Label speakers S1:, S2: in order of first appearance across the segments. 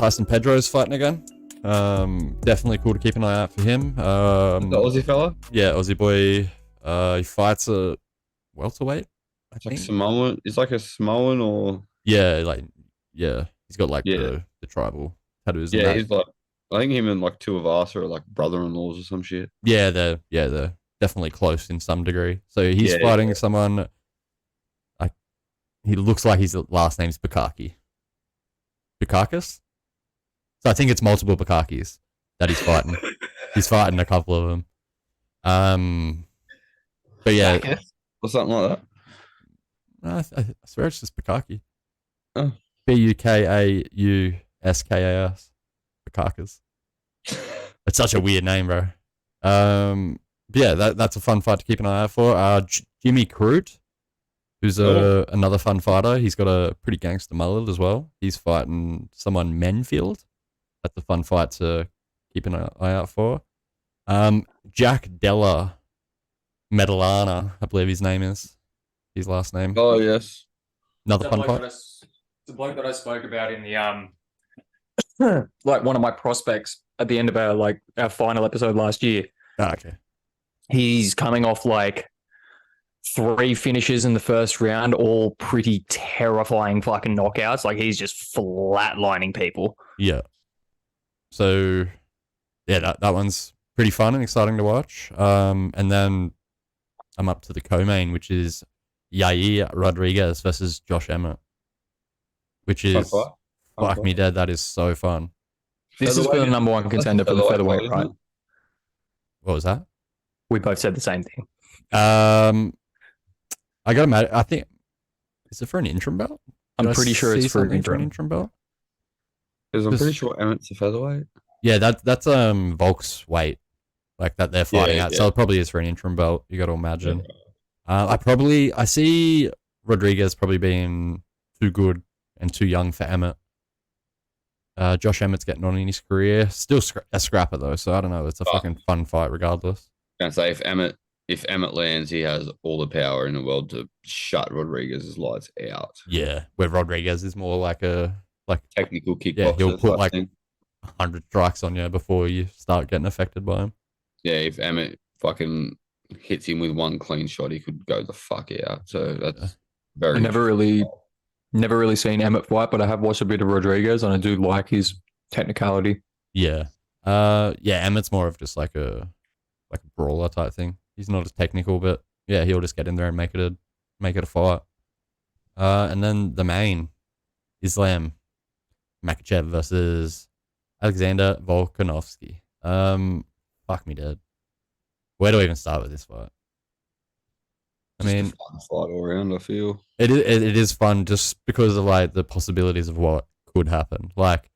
S1: Tyson Pedro's fighting again. Definitely cool to keep an eye out for him.
S2: The Aussie fella?
S1: Yeah, Aussie boy. He fights a welterweight, I
S2: It's like
S1: think.
S2: Samoan. It's like a Samoan or...
S1: Yeah, he's got like
S2: Yeah.
S1: the tribal tattoos.
S2: Yeah,
S1: and that.
S2: he's like... I think him and like two of us are like brother-in-laws or some shit.
S1: Yeah, they're definitely close in some degree. So he's
S2: Yeah,
S1: fighting someone. He looks like his last name's Bukaki. Bukakis? So I think it's multiple Bukakis that he's fighting. He's fighting a couple of them. But yeah,
S2: Or something like that.
S1: I swear it's just Bukaki.
S2: Oh.
S1: Bukauskas. Bukakis. It's such a weird name, bro. Yeah, that's a fun fight to keep an eye out for. Jimmy Crute, who's another fun fighter. He's got a pretty gangster mullet as well. He's fighting someone Menfield. That's a fun fight to keep an eye out for. Jack Della Medellana, I believe his name is. His last name.
S2: Oh, yes.
S1: Another fun fight.
S3: The bloke that I spoke about in the like one of my prospects at the end of our final episode last year.
S1: Oh, okay.
S3: He's coming off like 3 finishes in the first round, all pretty terrifying fucking knockouts. Like he's just flatlining people.
S1: Yeah. So yeah, that one's pretty fun and exciting to watch. And then I'm up to the co-main, which is Yair Rodriguez versus Josh Emmett, which is fuck me dead. That is so fun.
S3: This is for the number 1 contender for the featherweight, right?
S1: What was that?
S3: We both said the same thing.
S1: I got mad. I think is it for an interim belt?
S3: I'm pretty sure it's for an
S1: interim belt.
S2: Because I'm pretty sure Emmett's a featherweight.
S1: Yeah, that's Volk's weight, like that they're fighting at. Yeah. So it probably is for an interim belt. You got to imagine. Yeah. I see Rodriguez probably being too good and too young for Emmett. Josh Emmett's getting on in his career, still a scrapper though. So I don't know. It's a fucking fun fight regardless.
S2: I was gonna say if Emmett lands, he has all the power in the world to shut Rodriguez's lights out.
S1: Yeah, where Rodriguez is more like a
S2: technical kickboxer.
S1: Yeah, he'll put like 100 strikes on you before you start getting affected by him.
S2: Yeah, if Emmett fucking hits him with one clean shot, he could go the fuck out. So that's very.
S3: I never really seen Emmett fight, but I have watched a bit of Rodriguez, and I do like his technicality.
S1: Yeah, Emmett's more of just like a brawler type thing. He's not as technical, but yeah, he'll just get in there and make it a fight. And then the main, Islam Makhachev versus Alexander Volkanovski. Fuck me dead. Where do I even start with this fight? I mean,
S2: just a fun fight all around. I feel
S1: it is fun just because of like the possibilities of what could happen. Like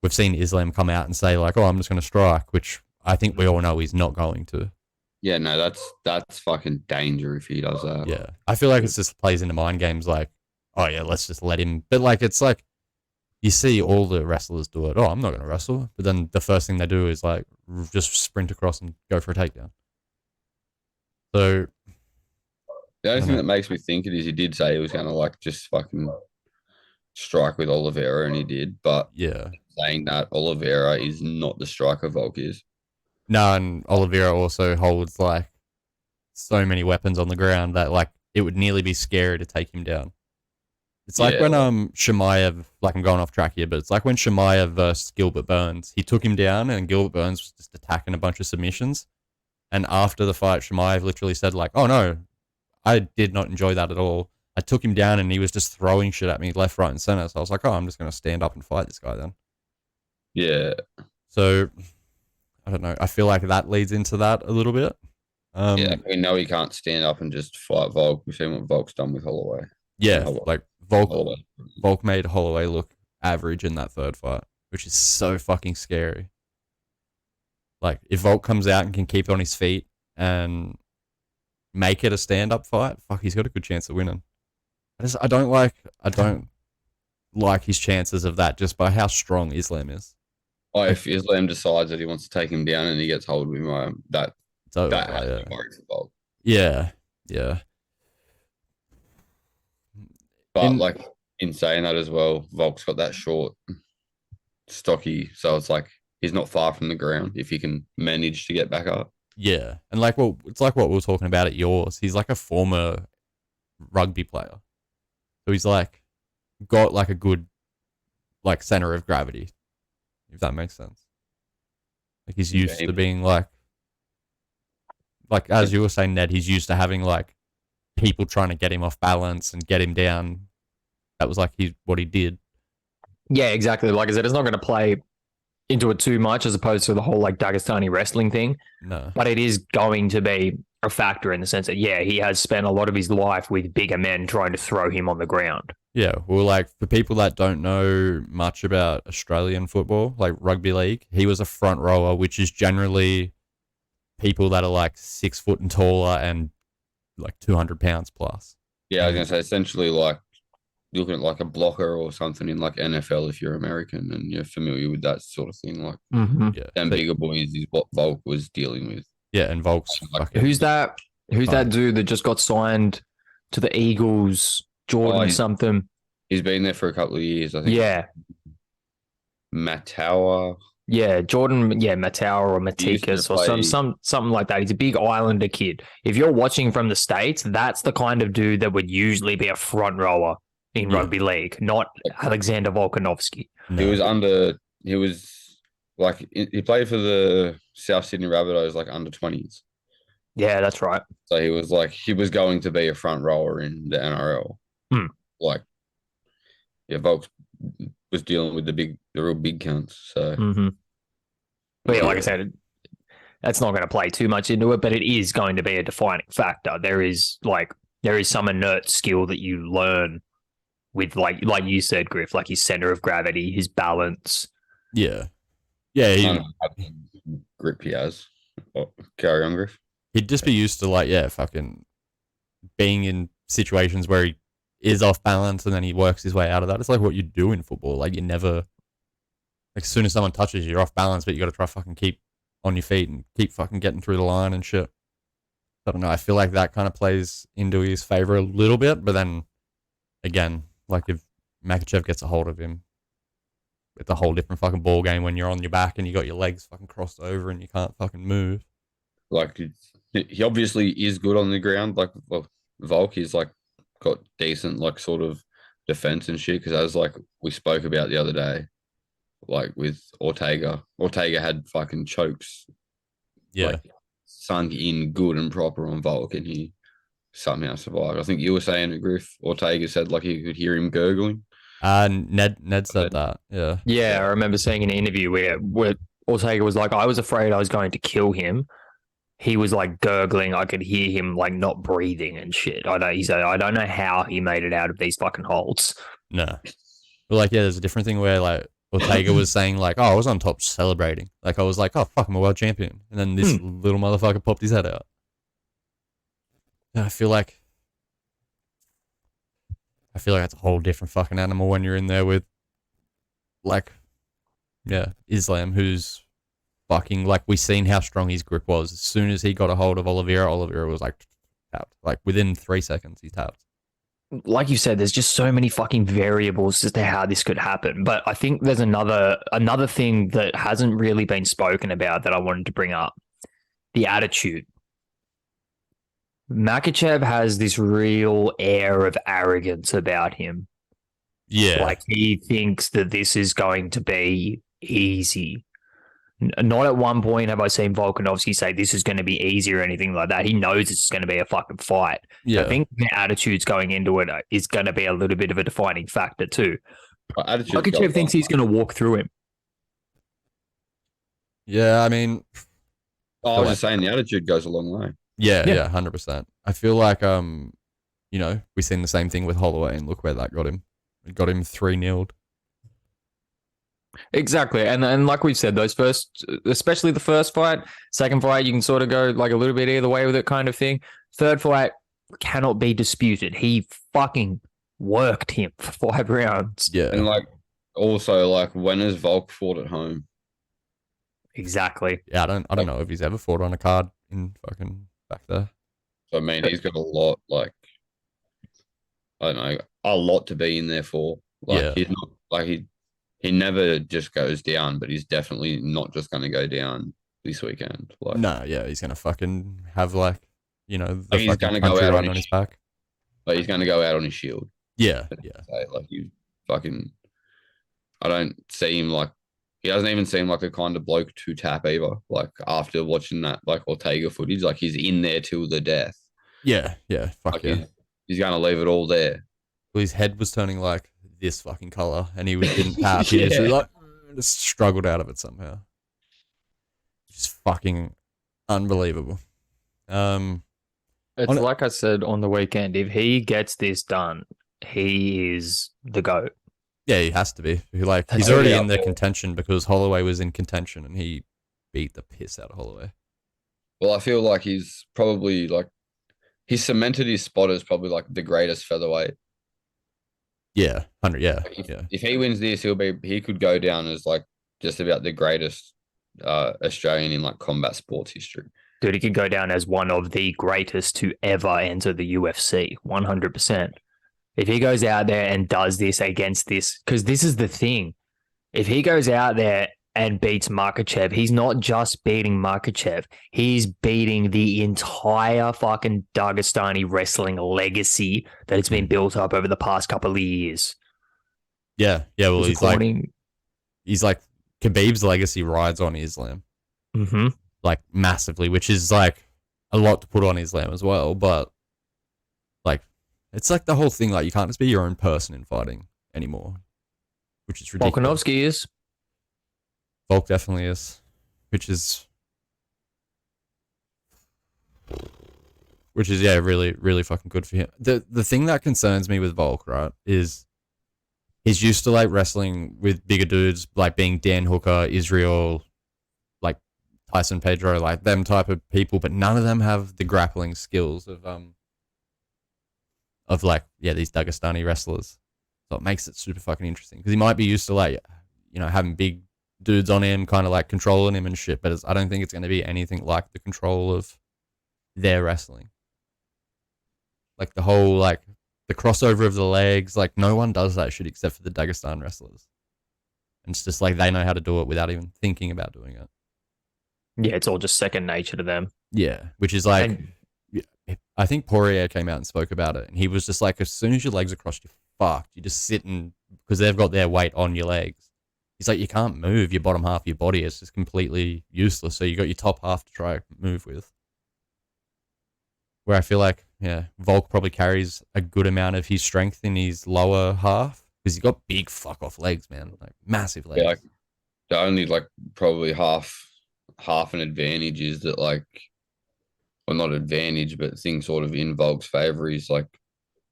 S1: we've seen Islam come out and say like, "Oh, I'm just going to strike," which I think we all know he's not going to.
S2: Yeah, no, that's fucking danger if he does that.
S1: Yeah, I feel like it just plays into mind games. Like, oh yeah, let's just let him. But like, it's like you see all the wrestlers do it. Oh, I'm not going to wrestle. But then the first thing they do is like just sprint across and go for a takedown. So
S2: the only thing that makes me think it is he did say he was going to like just fucking strike with Oliveira, and he did. But
S1: yeah,
S2: saying that Oliveira is not the striker Volk is.
S1: No, and Oliveira also holds like so many weapons on the ground that like it would nearly be scary to take him down. It's like when Chimaev, like I'm going off track here, but it's like when Chimaev versus Gilbert Burns, he took him down and Gilbert Burns was just attacking a bunch of submissions. And after the fight, Chimaev literally said like, "Oh no, I did not enjoy that at all. I took him down and he was just throwing shit at me left, right, and center." So I was like, "Oh, I'm just going to stand up and fight this guy then."
S2: Yeah.
S1: So I don't know. I feel like that leads into that a little bit.
S2: Yeah, we know he can't stand up and just fight Volk. We've seen what Volk's done with Holloway.
S1: Yeah, like Volk made Holloway look average in that third fight, which is so fucking scary. Like, if Volk comes out and can keep on his feet and make it a stand-up fight, fuck, he's got a good chance of winning. I don't like his chances of that just by how strong Islam is.
S2: Oh, if Islam decides that he wants to take him down and he gets hold of him, that has to be worried for Volk.
S1: Yeah.
S2: But in saying that as well, Volk's got that short stocky, so it's like he's not far from the ground if he can manage to get back up.
S1: Yeah, and like, well, it's like what we were talking about at yours. He's like a former rugby player, so he's like got like a good like center of gravity, if that makes sense. Like he's used to being like as you were saying, Ned, he's used to having like people trying to get him off balance and get him down. That was like what he did.
S3: Yeah, exactly. Like I said, it's not going to play into it too much as opposed to the whole like Dagestani wrestling thing.
S1: No.
S3: But it is going to be a factor in the sense that, yeah, he has spent a lot of his life with bigger men trying to throw him on the ground.
S1: Yeah, well, like for people that don't know much about Australian football, like rugby league, he was a front rower, which is generally people that are like 6 foot and taller and like 200 pounds plus.
S2: Yeah, I was gonna say essentially like looking at like a blocker or something in like NFL if you're American and you're familiar with that sort of thing. Like
S1: Yeah,
S2: them bigger boys is what Volk was dealing with.
S1: Yeah, and Volk's
S3: Who's that? Who's that dude that just got signed to the Eagles? Jordan something.
S2: He's been there for a couple of years, I think.
S3: Yeah.
S2: Matawa.
S3: Yeah, Jordan, Matawa or Matikas or something like that. He's a big Islander kid. If you're watching from the States, that's the kind of dude that would usually be a front rower in rugby league, not Alexander Volkanovski.
S2: No. He played for the South Sydney Rabbitohs like under 20s.
S3: Yeah, that's right.
S2: So he was going to be a front rower in the NRL. Like, yeah, Volk was dealing with the real big cunts. So,
S3: But yeah, like I said, that's not going to play too much into it, but it is going to be a defining factor. There is some inert skill that you learn with like you said, Griff, like his center of gravity, his balance.
S1: Yeah. Yeah.
S2: Grip he has. Oh, carry on, Griff.
S1: He'd just be used to fucking being in situations where he is off balance and then he works his way out of that. It's like what you do in football. Like you never, like as soon as someone touches you, you're off balance, but you got to try fucking keep on your feet and keep fucking getting through the line and shit. I don't know. I feel like that kind of plays into his favor a little bit, but then again, like if Makachev gets a hold of him, it's a whole different fucking ball game when you're on your back and you got your legs fucking crossed over and you can't fucking move.
S2: Like he obviously is good on the ground. Like Volk is like got decent like sort of defense and shit. Because as like we spoke about the other day, like with Ortega had fucking chokes.
S1: Yeah,
S2: like, sunk in good and proper on Volk, and he somehow survived. I think you were saying it, Griff. Ortega said like he could hear him gurgling.
S1: Ned said that. Yeah.
S3: Yeah, I remember seeing an interview where Ortega was like, I was afraid I was going to kill him. He was like gurgling. I could hear him like not breathing and shit. He said, I don't know how he made it out of these fucking holes.
S1: No. But like, yeah, there's a different thing where like Ortega was saying like, oh, I was on top celebrating. Like I was like, oh, fuck, I'm a world champion. And then this little motherfucker popped his head out. And I feel like it's a whole different fucking animal when you're in there with, like, yeah, Islam, who's fucking, like, we seen how strong his grip was. As soon as he got a hold of Oliveira was, like, tapped. Like, within 3 seconds, he's tapped.
S3: Like you said, there's just so many fucking variables as to how this could happen. But I think there's another thing that hasn't really been spoken about that I wanted to bring up. The attitude. Makachev has this real air of arrogance about him.
S1: Yeah.
S3: Like he thinks that this is going to be easy. Not at one point have I seen Volkanovski say this is going to be easy or anything like that. He knows it's going to be a fucking fight.
S1: Yeah.
S3: I think the attitudes going into it is going to be a little bit of a defining factor too. Makachev thinks he's going to walk through him.
S1: Yeah, I mean...
S2: I was just saying the attitude goes a long way.
S1: Yeah, 100%. I feel like, we've seen the same thing with Holloway, and look where that got him. It got him 3-0'd.
S3: Exactly. And like we've said, those first, especially the first fight, second fight, you can sort of go like a little bit either way with it kind of thing. Third fight cannot be disputed. He fucking worked him for 5 rounds.
S1: Yeah.
S2: And like, also, like, when has Volk fought at home?
S3: Exactly.
S1: Yeah, I don't know if he's ever fought on a card in fucking back there.
S2: So, I mean, he's got a lot, like, I don't know, a lot to be in there for. Like, he's not, like, he never just goes down, but he's definitely not just going to go down this weekend. Like,
S1: No, yeah, he's gonna fucking have the
S2: like he's going
S1: fucking
S2: to go
S1: country
S2: out
S1: riding on his back.
S2: Like he's going to go out on his shield.
S1: Yeah.
S2: So, like you fucking, I don't see him like he doesn't even seem like the kind of bloke to tap either. Like after watching that like Ortega footage, like he's in there till the death.
S1: Yeah, fuck
S2: Like
S1: yeah.
S2: he's going to leave it all there.
S1: Well, his head was turning like this fucking color, and he didn't tap. He just struggled out of it somehow. Just fucking unbelievable.
S3: It's like I said on the weekend. If he gets this done, he is the GOAT.
S1: Yeah, he has to be. Like he's already in the contention because Holloway was in contention, and he beat the piss out of Holloway.
S2: Well, I feel like he's probably like he's cemented his spot as probably like the greatest featherweight.
S1: Yeah, 100. Yeah,
S2: If he wins this, he could go down as like just about the greatest Australian in like combat sports history.
S3: Dude, he could go down as one of the greatest to ever enter the UFC. 100%. If he goes out there and does this against this, because this is the thing. If he goes out there and beats Makhachev, he's not just beating Makhachev. He's beating the entire fucking Dagestani wrestling legacy that has been built up over the past couple of years.
S1: Yeah. Well, he's like Khabib's legacy rides on Islam.
S3: Mm-hmm.
S1: Like massively, which is like a lot to put on Islam as well. But like, it's like the whole thing. Like, you can't just be your own person in fighting anymore, which is ridiculous.
S3: Volkanovski is.
S1: Volk definitely is, which is really, really fucking good for him. The thing that concerns me with Volk, right, is he's used to like wrestling with bigger dudes, like being Dan Hooker, Israel, like Tyson Pedro, like them type of people, but none of them have the grappling skills of these Dagestani wrestlers. So it makes it super fucking interesting because he might be used to like, having big dudes on him, kind of like controlling him and shit, but I don't think it's going to be anything like the control of their wrestling. Like the whole, like the crossover of the legs, like no one does that shit except for the Dagestan wrestlers. And it's just like they know how to do it without even thinking about doing it.
S3: Yeah, it's all just second nature to them.
S1: Yeah, which is like, I think Poirier came out and spoke about it, and he was just like, as soon as your legs are crossed, you're fucked. You just sit because they've got their weight on your legs. He's like, you can't move your bottom half of your body. It's just completely useless. So you got your top half to try move with. Where I feel like, Volk probably carries a good amount of his strength in his lower half because he's got big fuck off legs, man, like massive legs.
S2: Yeah, like, the only like probably half an advantage is that like, well, not advantage, but thing sort of in Volk's favor is like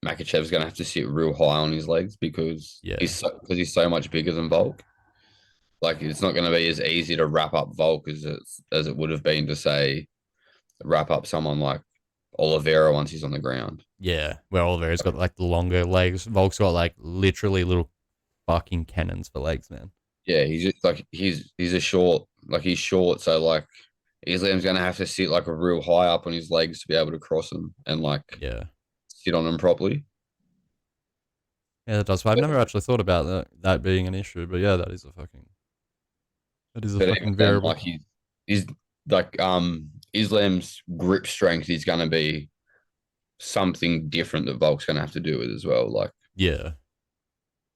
S2: Makhachev's going to have to sit real high on his legs because he's so much bigger than Volk. Like it's not going to be as easy to wrap up Volk as it would have been to say wrap up someone like Oliveira once he's on the ground.
S1: Yeah, where Oliveira's got like the longer legs. Volk's got like literally little fucking cannons for legs, man.
S2: Yeah, he's just like he's a short, like he's short, so like Islam's going to have to sit like a real high up on his legs to be able to cross them and like sit on them properly.
S1: Yeah, that does. I've never actually thought about that being an issue, but yeah, that is a fucking variable.
S2: Like he's like Islam's grip strength is going to be something different that Volk's going to have to do with as well. Like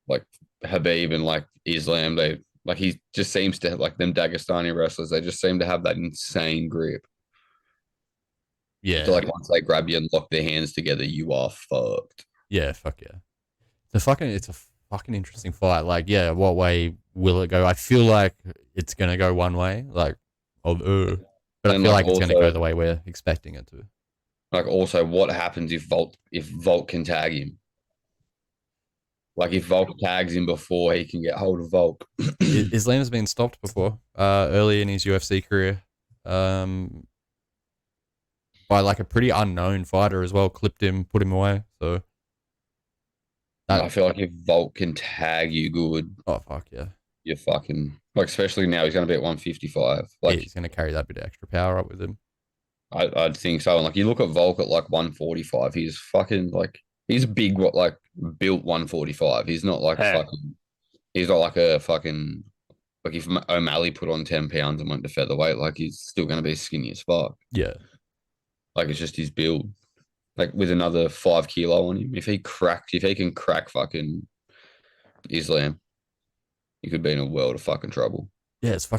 S2: like Habib and like Islam, he just seems to have like them Dagestani wrestlers. They just seem to have that insane grip.
S1: Yeah.
S2: So like once they grab you and lock their hands together, you are fucked.
S1: Yeah, fuck yeah. It's a fucking interesting fight. Like, yeah, what way will it go? I feel like it's gonna go one way, like, but I feel like it's gonna go the way we're expecting it to.
S2: Like, also, what happens if Volk can tag him? Like, if Volk tags him before he can get hold of Volk.
S1: Islam's been stopped before, early in his UFC career, by like a pretty unknown fighter as well. Clipped him, put him away. So.
S2: I feel like if Volk can tag you good,
S1: oh fuck yeah,
S2: you're fucking like. Especially now, he's going to be at 155. Like
S1: he's going to carry that bit of extra power up with him.
S2: I'd think so. And like you look at Volk at like 145, he's fucking like he's big. What like built 145. He's not like fucking he's not like a fucking like if O'Malley put on 10 pounds and went to featherweight, like he's still going to be skinny as fuck.
S1: Yeah.
S2: Like it's just his build. Like with another 5 kilo on him, if he can crack fucking Islam, he could be in a world of fucking trouble.
S1: Yeah, it's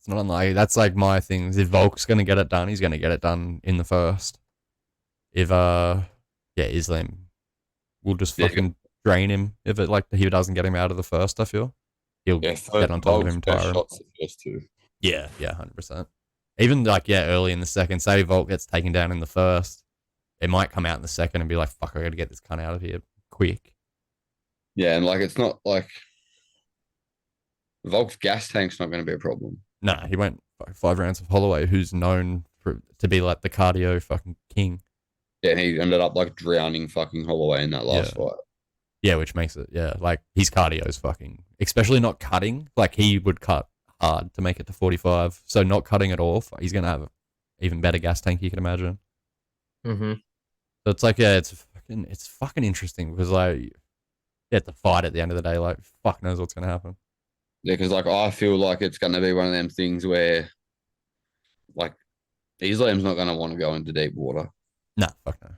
S1: not unlikely. That's like my things. If Volk's gonna get it done, he's gonna get it done in the first. If Islam will just fucking drain him if it like he doesn't get him out of the first, I feel. He'll get on top of him, tire him.
S2: Shots the first two.
S1: Yeah, 100%. Even like early in the second, say Volk gets taken down in the first, it might come out in the second and be like, fuck, I gotta get this cunt out of here quick.
S2: Yeah, and like it's not like Volk's gas tank's not going to be a problem.
S1: Nah, he went 5 rounds of Holloway, who's known to be like the cardio fucking king.
S2: Yeah, and he ended up like drowning fucking Holloway in that last fight.
S1: Yeah, which makes it, like his cardio's fucking, especially not cutting. Like he would cut hard to make it to 45. So not cutting at all, he's going to have an even better gas tank, you can imagine.
S3: Mm-hmm.
S1: So it's like, it's fucking interesting because like, it's a fight at the end of the day. Like, fuck knows what's going to happen.
S2: Yeah, because like I feel like it's going to be one of them things where like Islam's not going to want to go into deep water.
S1: Nah, fuck no.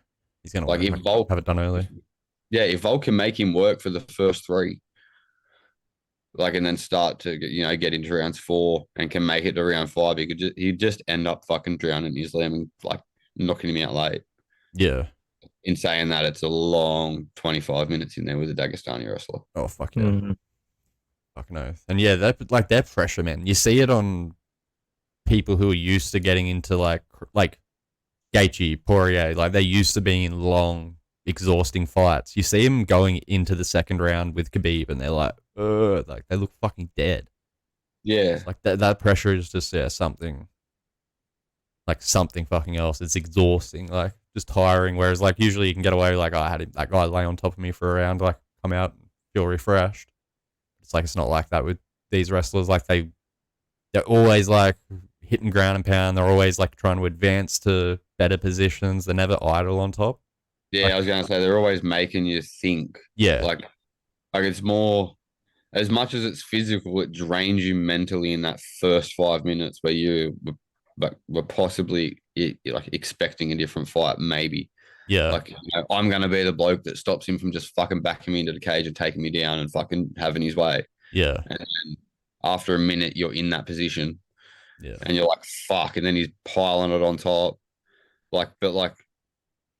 S1: He's going to
S2: like if Volk
S1: have it done early.
S2: Yeah, if Volk can make him work for the first 3, like and then start to get into rounds 4 and can make it to round 5, he'd just end up fucking drowning Islam and like knocking him out late.
S1: Yeah.
S2: In saying that, it's a long 25 minutes in there with a Dagestani wrestler.
S1: Oh fuck yeah. Mm-hmm. Fuck no. And yeah, their pressure, man. You see it on people who are used to getting into like Gaethje, Poirier, like they're used to being in long, exhausting fights. You see them going into the second round with Khabib, and they're like they look fucking dead.
S2: Yeah,
S1: like that pressure is just something fucking else. It's exhausting, like just tiring. Whereas like usually you can get away like I had that guy lay on top of me for a round, like come out and feel refreshed. It's like it's not like that with these wrestlers. Like they're always like hitting ground and pound. They're always like trying to advance to better positions. They're never idle on top.
S2: Yeah, I was going to say they're always making you think.
S1: Yeah.
S2: Like it's more, as much as it's physical, it drains you mentally in that first 5 minutes where you were possibly like expecting a different fight, maybe.
S1: Yeah.
S2: Like, I'm going to be the bloke that stops him from just fucking backing me into the cage and taking me down and fucking having his way.
S1: Yeah.
S2: And then after a minute, you're in that position.
S1: Yeah.
S2: And you're like, fuck. And then he's piling it on top. But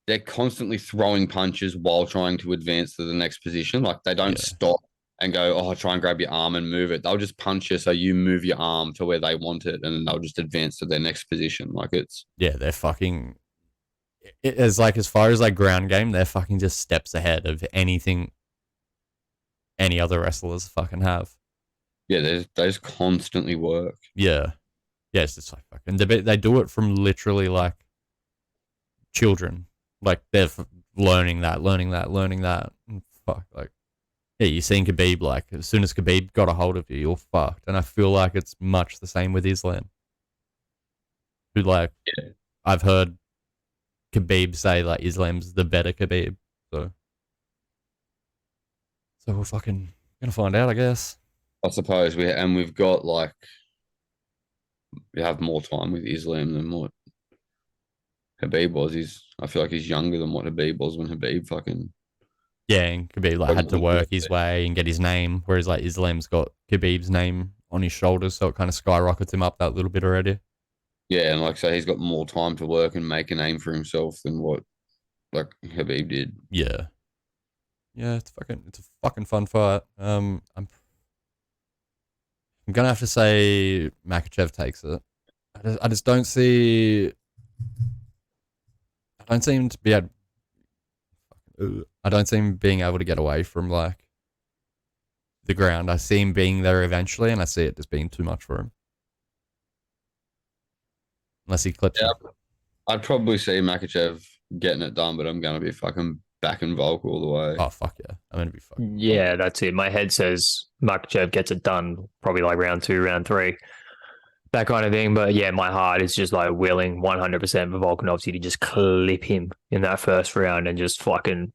S2: they're constantly throwing punches while trying to advance to the next position. Like they don't stop and go, oh, try and grab your arm and move it. They'll just punch you so you move your arm to where they want it, and then they'll just advance to their next position. Like it's
S1: they're fucking. It's like as far as like ground game, they're fucking just steps ahead of anything any other wrestlers fucking have.
S2: Yeah, they just constantly work.
S1: Yeah, it's just like fucking. They do it from literally like children. Like they're learning that. And fuck, like yeah, you've seen Khabib. Like as soon as Khabib got a hold of you, you're fucked. And I feel like it's much the same with Islam. Who I've heard Khabib say like Islam's the better Khabib. So we're fucking gonna find out, I guess.
S2: I suppose we've got we have more time with Islam than what Khabib was. I feel like he's younger than what Khabib was when Khabib fucking.
S1: Yeah, and Khabib had to work his way and get his name, whereas like Islam's got Khabib's name on his shoulders, so it kind of skyrockets him up that little bit already.
S2: Yeah, and like I say, he's got more time to work and make a name for himself than what Khabib did.
S1: Yeah. Yeah, it's a fucking fun fight. I'm gonna have to say Makhachev takes it. I just don't see. I don't seem to be. I don't see him being able to get away from like the ground. I see him being there eventually, and I see it just being too much for him. Unless he clips him.
S2: I'd probably see Makhachev getting it done, but I'm gonna be fucking backing Volk all the way.
S1: Oh fuck yeah! I'm gonna be fucking.
S3: Yeah, that's it. My head says Makhachev gets it done, probably like round 2, round 3, that kind of thing. But yeah, my heart is just like willing 100% for Volkanovski to just clip him in that first round and just fucking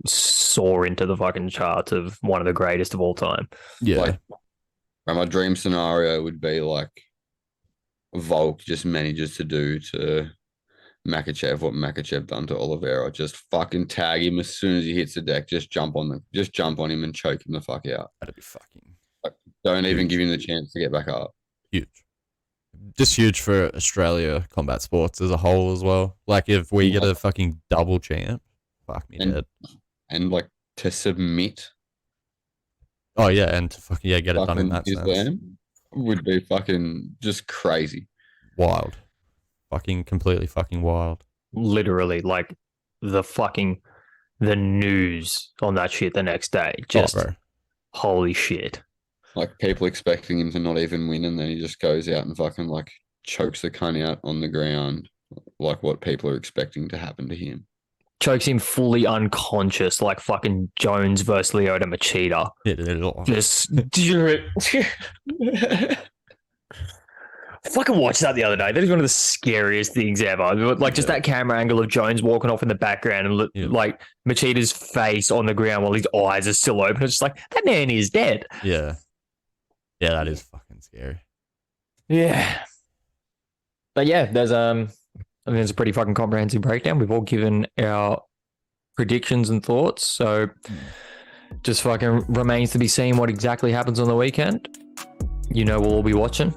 S3: soar into the fucking charts of one of the greatest of all time.
S1: Yeah.
S2: Like, my dream scenario would be like Volk just manages to do to Makachev what Makachev done to Oliveira. Just fucking tag him as soon as he hits the deck. Just jump on him and choke him the fuck out.
S1: That'd be fucking
S2: Don't even give him the chance to get back up.
S1: huge. Just huge for Australia combat sports as a whole as well. Like if we get a fucking double champ, fuck me dead.
S2: And like to submit.
S1: Oh yeah, and to fucking get it done in that sense.
S2: Islam would be fucking just crazy.
S1: Wild. Fucking completely fucking wild.
S3: Literally, like the news on that shit the next day. Just
S1: bro.
S3: Holy shit.
S2: Like people expecting him to not even win, and then he just goes out and fucking like chokes the cunt out on the ground, like what people are expecting to happen to him.
S3: Chokes him fully unconscious, like fucking Jones versus Lyoto Machida. Just fucking watched that the other day. That is one of the scariest things ever. Like just that camera angle of Jones walking off in the background and like Machida's face on the ground while his eyes are still open. It's just like, that man is dead.
S1: Yeah. Yeah, that is fucking scary.
S3: Yeah. But yeah, there's I think there's a pretty fucking comprehensive breakdown. We've all given our predictions and thoughts. So just fucking remains to be seen what exactly happens on the weekend. You know, we'll all be watching.